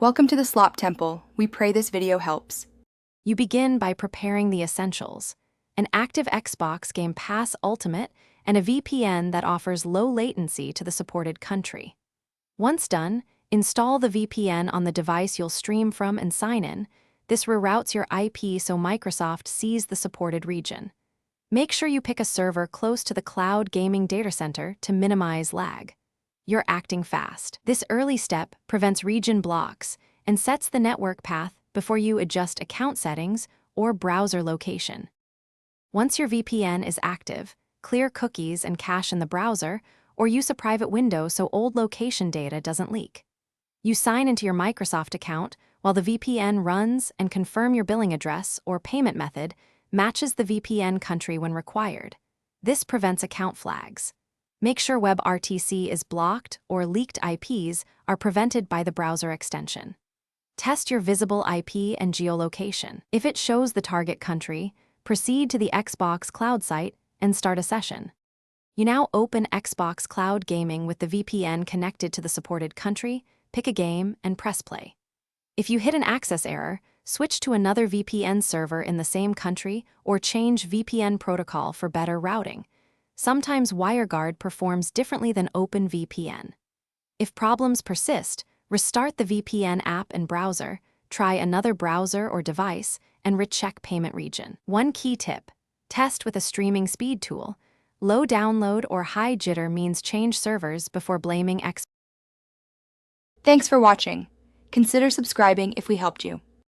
Welcome to the Slop Temple. We pray this video helps. You begin by preparing the essentials: an active Xbox Game Pass Ultimate and a VPN that offers low latency to the supported country. Once done, install the VPN on the device you'll stream from and sign in. This reroutes your IP so Microsoft sees the supported region. Make sure you pick a server close to the cloud gaming data center to minimize lag. You're acting fast. This early step prevents region blocks and sets the network path before you adjust account settings or browser location. Once your VPN is active, clear cookies and cache in the browser, or use a private window so old location data doesn't leak. You sign into your Microsoft account while the VPN runs and confirm your billing address or payment method matches the VPN country when required. This prevents account flags. Make sure WebRTC is blocked or leaked IPs are prevented by the browser extension. Test your visible IP and geolocation. If it shows the target country, proceed to the Xbox Cloud site and start a session. You now open Xbox Cloud Gaming with the VPN connected to the supported country, pick a game, and press play. If you hit an access error, switch to another VPN server in the same country or change VPN protocol for better routing. Sometimes WireGuard performs differently than OpenVPN. If problems persist, restart the VPN app and browser, try another browser or device, and recheck payment region. One key tip: test with a streaming speed tool. Low download or high jitter means change servers before blaming Thanks for watching. Consider subscribing if we helped you.